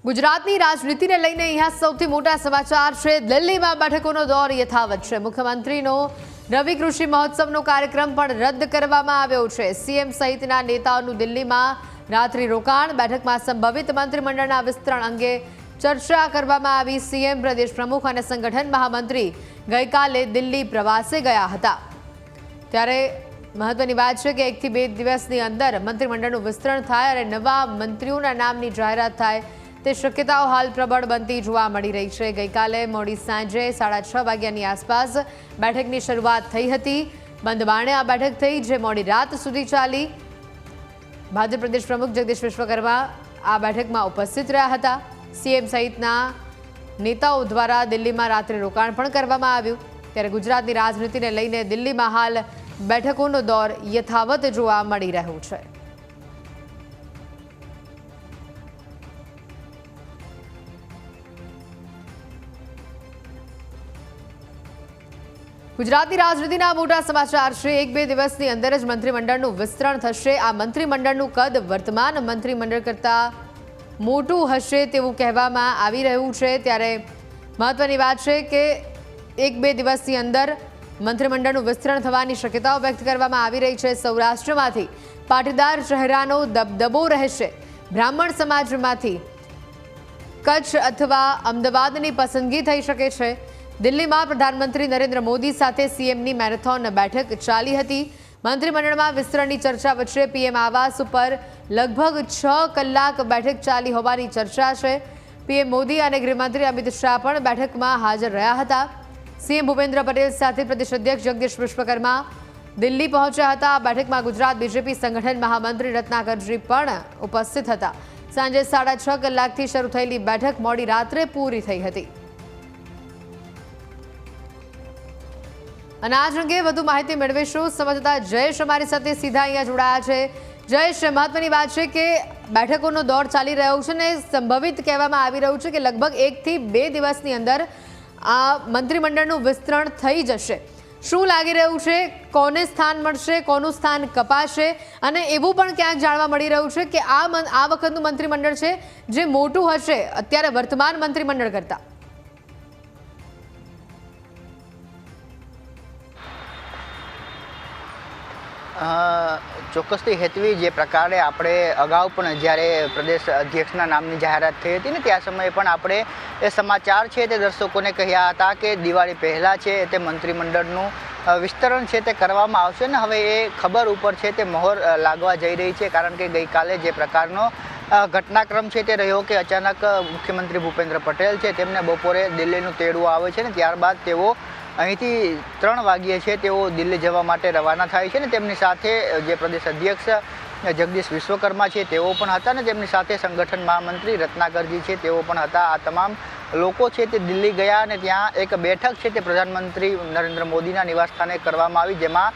ગુજરાતની રાજનીતિને લઈને અહીંયા સૌથી મોટા સમાચાર છે। દિલ્હીમાં બેઠકોનો દોર યથાવત છે। મુખ્યમંત્રીનો રવિ કૃષિ મહોત્સવનો કાર્યક્રમ પણ રદ કરવામાં આવ્યો છે। સીએમ સહિતના નેતાઓનું દિલ્હીમાં રાત્રિ રોકાણ, બેઠકમાં સંભવિત મંત્રીમંડળના વિસ્તરણ અંગે ચર્ચા કરવામાં આવી। સીએમ, પ્રદેશ પ્રમુખ અને સંગઠન મહામંત્રી ગઈકાલે દિલ્હી પ્રવાસે ગયા હતા। ત્યારે મહત્વની વાત છે કે 1 થી 2 દિવસની અંદર મંત્રીમંડળનું વિસ્તરણ થાય અને નવા મંત્રીઓના નામની જાહેરાત થાય તે શક્યતાઓ હાલ પ્રબળ બનતી જોવા મળી રહી છે। ગઈકાલે મોડી સાંજે 6:30 વાગ્યાની આસપાસ બેઠકની શરૂઆત થઈ હતી। બંધ બારણે આ બેઠક થઈ, જે મોડી રાત સુધી ચાલી। ભાજપ પ્રદેશ પ્રમુખ જગદીશ વિશ્વકર્મા આ બેઠકમાં ઉપસ્થિત રહ્યા હતા। સીએમ સહિતના નેતાઓ દ્વારા દિલ્હીમાં રાત્રે રોકાણ પણ કરવામાં આવ્યું। ત્યારે ગુજરાતની રાજનીતિને લઈને દિલ્હીમાં હાલ બેઠકોનો દોર યથાવત જોવા મળી રહ્યો છે। ગુજરાતની રાજનીતિના મોટા સમાચાર છે। 1-2 દિવસની અંદર જ મંત્રીમંડળનું વિસ્તરણ થશે। આ મંત્રીમંડળનું કદ વર્તમાન મંત્રીમંડળ કરતાં મોટું હશે તેવું કહેવામાં આવી રહ્યું છે। ત્યારે મહત્વની વાત છે કે 1-2 દિવસની અંદર મંત્રીમંડળનું વિસ્તરણ થવાની શક્યતાઓ વ્યક્ત કરવામાં આવી રહી છે। સૌરાષ્ટ્રમાંથી પાટીદાર ચહેરાનો દબદબો રહેશે। બ્રાહ્મણ સમાજમાંથી કચ્છ અથવા અમદાવાદની પસંદગી થઈ શકે છે। દિલ્હીમાં પ્રધાનમંત્રી નરેન્દ્ર મોદી સાથે સીએમની મેરેથોન બેઠક ચાલી હતી। મંત્રીમંડળમાં વિસ્તરણની ચર્ચા વચ્ચે પીએમ આવાસ ઉપર લગભગ 6 કલાક બેઠક ચાલી હોવાની ચર્ચા છે। પીએમ મોદી અને ગૃહમંત્રી અમિત શાહ પણ બેઠકમાં હાજર રહ્યા હતા। સીએમ ભૂપેન્દ્ર પટેલ સાથે પ્રદેશ અધ્યક્ષ જગદીશ વિશ્વકર્મા દિલ્હી પહોંચ્યા હતા। બેઠકમાં ગુજરાત બીજેપી સંગઠન મહામંત્રી રત્નાકરજી પણ ઉપસ્થિત હતા। સાંજે 6:30 કલાકથી શરૂ થયેલી બેઠક મોડી રાત્રે પૂરી થઈ હતી। અને આજ અંગે વધુ માહિતી મેળવીશું। સંવાદદાતા જયેશ અમારી સાથે સીધા અહીંયા જોડાયા છે। જયેશ, મહત્વની વાત છે કે બેઠકોનો દોર ચાલી રહ્યો છે ને સંભવિત કહેવામાં આવી રહ્યું છે કે લગભગ 1 થી 2 દિવસની અંદર આ મંત્રીમંડળનું વિસ્તરણ થઈ જશે। શું લાગી રહ્યું છે? કોને સ્થાન મળશે, કોનું સ્થાન કપાશે? અને એવું પણ ક્યાંક જાણવા મળી રહ્યું છે કે આ વખતનું મંત્રીમંડળ છે જે મોટું હશે અત્યારે વર્તમાન મંત્રીમંડળ કરતાં। ચોક્કસથી હેતવી, જે પ્રકારે આપણે અગાઉ પણ જ્યારે પ્રદેશ અધ્યક્ષના નામની જાહેરાત થઈ હતી ને ત્યાં સમયે પણ આપણે એ સમાચાર છે તે દર્શકોને કહ્યા હતા કે દિવાળી પહેલાં છે તે મંત્રીમંડળનું વિસ્તરણ છે તે કરવામાં આવશે ને હવે એ ખબર ઉપર છે તે મહોર લાગવા જઈ રહી છે। કારણ કે ગઈકાલે જે પ્રકારનો ઘટનાક્રમ છે તે રહ્યો કે અચાનક મુખ્યમંત્રી ભૂપેન્દ્ર પટેલ છે તેમને બપોરે દિલ્હીનું તેડું આવે છે ને ત્યારબાદ તેઓ અહીંથી 3 વાગ્યે છે તેઓ દિલ્હી જવા માટે રવાના થાય છે ને તેમની સાથે જે પ્રદેશ અધ્યક્ષ જગદીશ વિશ્વકર્મા છે તેઓ પણ હતા ને તેમની સાથે સંગઠન મહામંત્રી રત્નાકરજી છે તેઓ પણ હતા। આ તમામ લોકો છે તે દિલ્હી ગયા અને ત્યાં એક બેઠક છે તે પ્રધાનમંત્રી નરેન્દ્ર મોદીના નિવાસસ્થાને કરવામાં આવી, જેમાં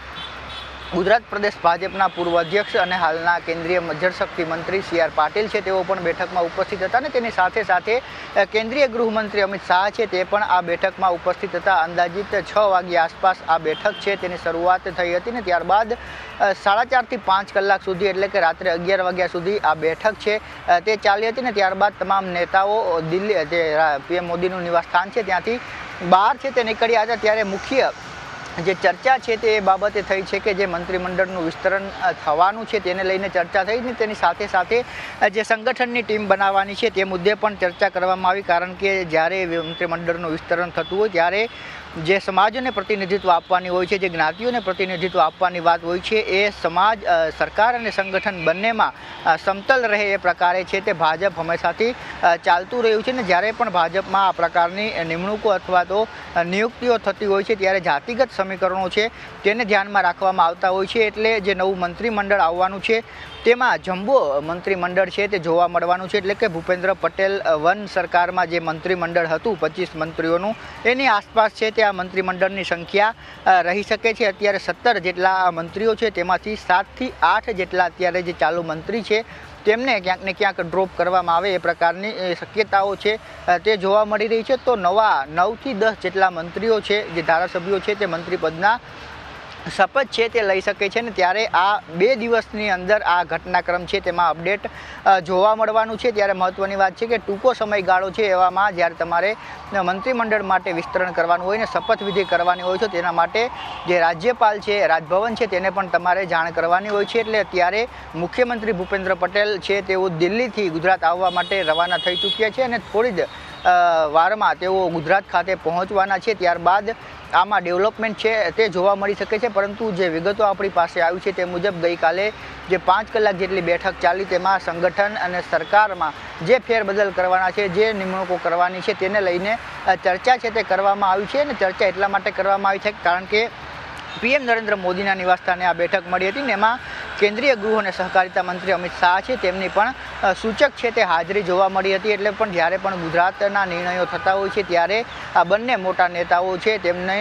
ગુજરાત પ્રદેશ ભાજપના પૂર્વ અધ્યક્ષ અને હાલના કેન્દ્રીય જળશક્તિ મંત્રી CR પાટીલ છે તેઓ પણ બેઠકમાં ઉપસ્થિત હતા અને તેની સાથે સાથે કેન્દ્રીય ગૃહમંત્રી અમિત શાહ છે તે પણ આ બેઠકમાં ઉપસ્થિત હતા। અંદાજિત 6 વાગ્યા આસપાસ આ બેઠક છે તેની શરૂઆત થઈ હતી ને ત્યારબાદ 4:30 થી 5 કલાક સુધી એટલે કે રાત્રે 11 વાગ્યા સુધી આ બેઠક છે તે ચાલી હતી ને ત્યારબાદ તમામ નેતાઓ દિલ્હી જે પીએમ મોદીનું નિવાસસ્થાન છે ત્યાંથી બહાર છે તે નીકળ્યા હતા। ત્યારે મુખ્ય જે ચર્ચા છે તે એ બાબતે થઈ છે કે જે મંત્રીમંડળનું વિસ્તરણ થવાનું છે તેને લઈને ચર્ચા થઈ ને તેની સાથે સાથે જે સંગઠનની ટીમ બનાવવાની છે તે મુદ્દે પણ ચર્ચા કરવામાં આવી। કારણ કે જ્યારે મંત્રીમંડળનું વિસ્તરણ થતું હોય ત્યારે જે સમાજને પ્રતિનિધિત્વ આપવાની હોય છે, જે જ્ઞાતિઓને પ્રતિનિધિત્વ આપવાની વાત હોય છે, એ સમાજ, સરકાર અને સંગઠન બંનેમાં સમતલ રહે એ પ્રકારે છે તે ભાજપ હંમેશાથી ચાલતું રહ્યું છે ને જ્યારે પણ ભાજપમાં આ પ્રકારની નિમણૂકો અથવા તો નિયુક્તિઓ થતી હોય છે ત્યારે જાતિગત સમીકરણો છે તેને ધ્યાનમાં રાખવામાં આવતા હોય છે। એટલે જે નવું મંત્રીમંડળ આવવાનું છે તેમાં જમ્બો મંત્રીમંડળ છે તે જોવા મળવાનું છે। એટલે કે ભૂપેન્દ્ર પટેલ વન સરકારમાં જે મંત્રીમંડળ હતું 25 મંત્રીઓનું, એની આસપાસ છે તે આ મંત્રીમંડળની સંખ્યા રહી શકે છે। અત્યારે 17 જેટલા મંત્રીઓ છે તેમાંથી 7 થી 8 જેટલા અત્યારે જે ચાલુ મંત્રી છે તેમને ક્યાંક ને ક્યાંક ડ્રોપ કરવામાં આવે એ પ્રકારની શક્યતાઓ છે તે જોવા મળી રહી છે। તો નવા 9 થી 10 જેટલા મંત્રીઓ છે, જે ધારાસભ્યો છે તે મંત્રી પદના શપથ છે તે લઈ શકે છે ને ત્યારે આ 2 દિવસની અંદર આ ઘટનાક્રમ છે તેમાં અપડેટ જોવા મળવાનું છે। ત્યારે મહત્ત્વની વાત છે કે ટૂંકો સમયગાળો છે એવામાં જ્યારે તમારે મંત્રીમંડળ માટે વિસ્તરણ કરવાનું હોય ને શપથવિધિ કરવાની હોય છે તેના માટે જે રાજ્યપાલ છે રાજભવન છે તેને પણ તમારે જાણ કરવાની હોય છે। એટલે અત્યારે મુખ્યમંત્રી ભૂપેન્દ્ર પટેલ છે તેઓ દિલ્હીથી ગુજરાત આવવા માટે રવાના થઈ ચૂક્યા છે અને થોડી જ વારમાં તેઓ ગુજરાત ખાતે પહોંચવાના છે। ત્યારબાદ આમાં ડેવલપમેન્ટ છે તે જોવા મળી શકે છે, પરંતુ જે વિગતો આપણી પાસે આવી છે તે મુજબ ગઈકાલે જે 5 કલાક જેટલી બેઠક ચાલી તેમાં સંગઠન અને સરકારમાં જે ફેરબદલ કરવાના છે, જે નિમણૂકો કરવાની છે તેને લઈને ચર્ચા છે તે કરવામાં આવી છે। અને ચર્ચા એટલા માટે કરવામાં આવી છે કારણ કે પીએમ નરેન્દ્ર મોદીના નિવાસસ્થાને આ બેઠક મળી હતી ને એમાં કેન્દ્રીય ગૃહ અને સહકારિતા મંત્રી અમિત શાહ છે તેમની પણ સૂચક છે તે હાજરી જોવા મળી હતી। એટલે પણ જ્યારે પણ ગુજરાતના નિર્ણયો થતા હોય છે ત્યારે આ બંને મોટા નેતાઓ છે તેમને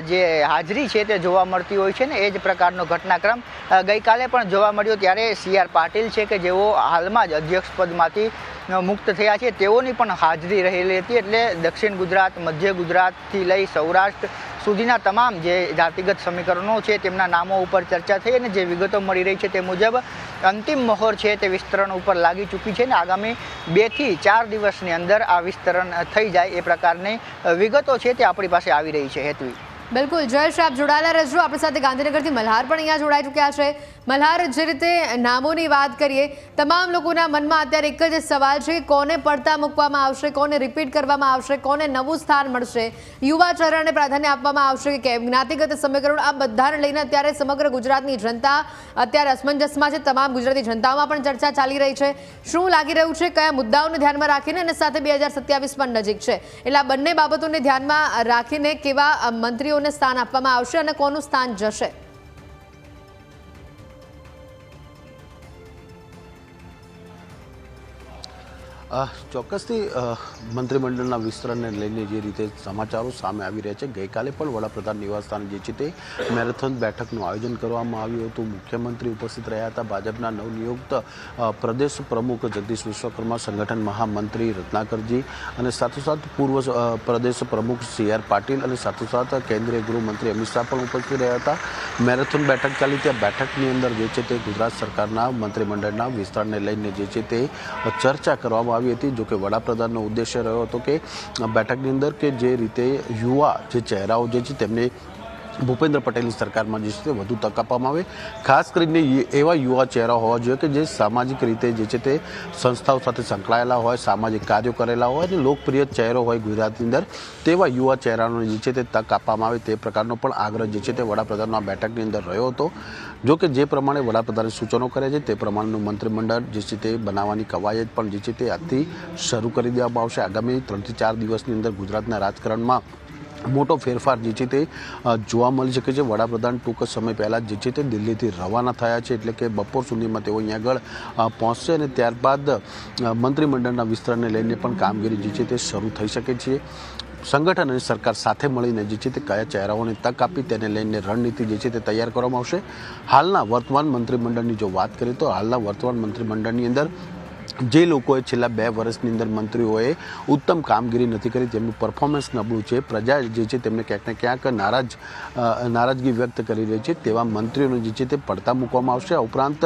જે હાજરી છે તે જોવા મળતી હોય છે ને એ જ પ્રકારનો ઘટનાક્રમ ગઈકાલે પણ જોવા મળ્યો। ત્યારે CR પાટીલ છે કે જેઓ હાલમાં જ અધ્યક્ષ પદમાંથી મુક્ત થયા છે તેઓની પણ હાજરી રહેલી હતી। એટલે દક્ષિણ ગુજરાત, મધ્ય ગુજરાતથી લઈ સૌરાષ્ટ્ર સુધીના તમામ જે જાતિગત સમીકરણો છે તેમના નામો ઉપર ચર્ચા થઈ અને જે વિગતો મળી રહી છે તે મુજબ અંતિમ મહોર છે તે વિસ્તરણ ઉપર લાગી ચૂકી છે ને આગામી 2 થી 4 દિવસની અંદર આ વિસ્તરણ થઈ જાય એ પ્રકારની વિગતો છે તે આપણી પાસે આવી રહી છે। હેતવી બિલકુલ જયેશ, આપ જોડાયેલા રહેજો। આપણી સાથે ગાંધીનગરથી મલ્હાર પણ અહીંયા જોડાઈ ચૂક્યા છે। મલ્હાર, જે રીતે નામોની વાત કરીએ, તમામ લોકોના મનમાં અત્યારે એક જ સવાલ છે કે કોને પડતા મૂકવામાં આવશે, કોને રિપીટ કરવામાં આવશે, કોને નવું સ્થાન મળશે, યુવા ચહેરાને પ્રાધાન્ય આપવામાં આવશે કે જ્ઞાતિગત સમીકરણ, આ બધાને લઈને અત્યારે સમગ્ર ગુજરાતની જનતા અત્યારે અસમંજસમાં છે। તમામ ગુજરાતી જનતામાં પણ ચર્ચા ચાલી રહી છે। શું લાગી રહ્યું છે, કયા મુદ્દાઓને ધ્યાનમાં રાખીને, અને સાથે 2027 પણ નજીક છે એટલે આ બંને બાબતોને ધ્યાનમાં રાખીને કેવા મંત્રીઓને સ્થાન આપવામાં આવશે અને કોનું સ્થાન જશે? ચોક્કસથી મંત્રીમંડળના વિસ્તરણને લઈને જે રીતે સમાચારો સામે આવી રહ્યા છે, ગઈકાલે પણ વડાપ્રધાન નિવાસસ્થાને જે છે તે મેરેથોન બેઠકનું આયોજન કરવામાં આવ્યું હતું। મુખ્યમંત્રી ઉપસ્થિત રહ્યા હતા, ભાજપના નવનિયુક્ત પ્રદેશ પ્રમુખ જગદીશ વિશ્વકર્મા, સંગઠન મહામંત્રી રત્નાકરજી અને સાથોસાથ પૂર્વ પ્રદેશ પ્રમુખ CR પાટીલ અને સાથોસાથ કેન્દ્રીય ગૃહમંત્રી અમિત શાહ પણ ઉપસ્થિત રહ્યા હતા। મેરેથોન બેઠક ચાલી, ત્યાં બેઠકની અંદર જે છે તે ગુજરાત સરકારના મંત્રીમંડળના વિસ્તરણને લઈને જે છે તે ચર્ચા કરવામાં આવી હતી। જો કે વડાપ્રધાનનો ઉદ્દેશ્ય રહ્યો હતો કે બેઠકની અંદર કે જે રીતે યુવા જે ચહેરાઓ જે છે તેમને ભૂપેન્દ્ર પટેલની સરકારમાં જે છે તે વધુ તક આપવામાં આવે, ખાસ કરીને એવા યુવા ચહેરા હોવા જોઈએ કે જે સામાજિક રીતે જે છે તે સંસ્થાઓ સાથે સંકળાયેલા હોય, સામાજિક કાર્યો કરેલા હોય અને લોકપ્રિય ચહેરો હોય ગુજરાતની અંદર, તેવા યુવા ચહેરાઓને જે છે તે તક આપવામાં આવે તે પ્રકારનો પણ આગ્રહ જે છે તે વડાપ્રધાનનો આ બેઠકની અંદર રહ્યો હતો। જો કે જે પ્રમાણે વડાપ્રધાને સૂચનો કર્યા છે તે પ્રમાણેનું મંત્રીમંડળ જે છે તે બનાવવાની કવાયત પણ જે છે તે આજથી શરૂ કરી દેવામાં આવશે। આગામી 3 થી 4 દિવસની અંદર ગુજરાતના રાજકારણમાં મોટો ફેરફાર જે છે તે જોવા મળી શકે છે। વડાપ્રધાન ટૂંક સમય પહેલાં જે છે તે દિલ્હીથી રવાના થયા છે, એટલે કે બપોર સુધીમાં તેઓ અહીંયા આગળ પહોંચશે અને ત્યારબાદ મંત્રીમંડળના વિસ્તરણને લઈને પણ કામગીરી જે છે તે શરૂ થઈ શકે છે। સંગઠન અને સરકાર સાથે મળીને જે છે તે કયા ચહેરાઓને તક આપી તેને લઈને રણનીતિ જે છે તે તૈયાર કરવામાં આવશે। હાલના વર્તમાન મંત્રીમંડળની જો વાત કરીએ તો હાલના વર્તમાન મંત્રીમંડળની અંદર જે લોકોએ છેલ્લા 2 વર્ષની અંદર મંત્રીઓએ ઉત્તમ કામગીરી નથી કરી, જેમનું પરફોર્મન્સ નબળું છે, પ્રજા જે છે તેમને ક્યાંક ને ક્યાંક નારાજગી વ્યક્ત કરી રહી છે, તેવા મંત્રીઓને જે છે તે પડતા મૂકવામાં આવશે। આ ઉપરાંત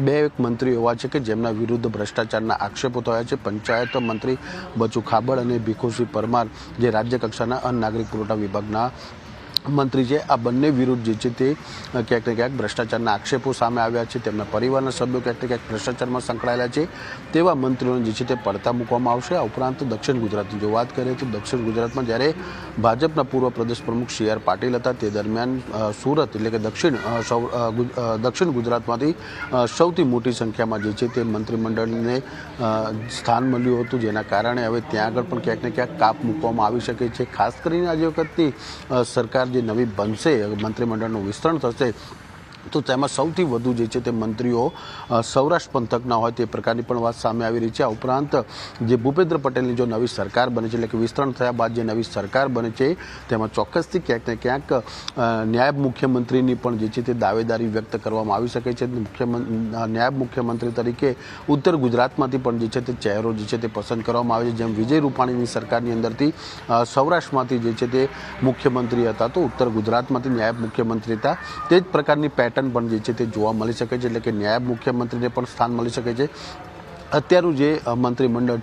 બે મંત્રીઓ એવા છે કે જેમના વિરુદ્ધ ભ્રષ્ટાચારના આક્ષેપો થયા છે। પંચાયત મંત્રી બચુ ખાબડ અને ભીખુસિંહ પરમાર જે રાજ્ય કક્ષાના અન્ન નાગરિક પુરવઠા વિભાગના મંત્રી છે, આ બંને વિરુદ્ધ જે છે તે ક્યાંક ને ક્યાંક ભ્રષ્ટાચારના આક્ષેપો સામે આવ્યા છે, તેમના પરિવારના સભ્યો ક્યાંક ને ક્યાંક ભ્રષ્ટાચારમાં સંકળાયેલા છે, તેવા મંત્રીઓને જે છે તે પડતા મૂકવામાં આવશે। આ ઉપરાંત દક્ષિણ ગુજરાતની જો વાત કરીએ તો દક્ષિણ ગુજરાતમાં જ્યારે ભાજપના પૂર્વ પ્રદેશ પ્રમુખ CR પાટીલ હતા તે દરમિયાન સુરત એટલે કે દક્ષિણ ગુજરાતમાંથી સૌથી મોટી સંખ્યામાં જે છે તે મંત્રીમંડળને સ્થાન મળ્યું હતું, જેના કારણે હવે ત્યાં આગળ પણ ક્યાંક ને ક્યાંક કાપ મૂકવામાં આવી શકે છે। ખાસ કરીને આજે વખતની સરકાર જે નવી બનશે, મંત્રીમંડળનું વિસ્તરણ થશે તો તેમાં સૌથી વધુ જે છે તે મંત્રીઓ સૌરાષ્ટ્ર પંથકના હોય તે પ્રકારની પણ વાત સામે આવી રહી છે. આ ઉપરાંત જે ભૂપેન્દ્ર પટેલની જો નવી સરકાર બને છે, એટલે કે વિસ્તરણ થયા બાદ જે નવી સરકાર બને છે, તેમાં ચોક્કસથી ક્યાંક ને ક્યાંક નાયબ મુખ્યમંત્રીની પણ જે છે તે દાવેદારી વ્યક્ત કરવામાં આવી શકે છે. નાયબ મુખ્યમંત્રી તરીકે ઉત્તર ગુજરાતમાંથી પણ જે છે તે ચહેરો જે છે તે પસંદ કરવામાં આવે છે. જેમ વિજય રૂપાણીની સરકારની અંદરથી સૌરાષ્ટ્રમાંથી જે છે તે મુખ્યમંત્રી હતા, તો ઉત્તર ગુજરાતમાંથી નાયબ મુખ્યમંત્રી હતા. તે જ પ્રકારની પેટર્ન પણ જે છે તે જોવા મળી શકે છે, એટલે કે નાયબ મુખ્યમંત્રીને પણ સ્થાન મળી શકે છે. અત્યારનું જે મંત્રીમંડળ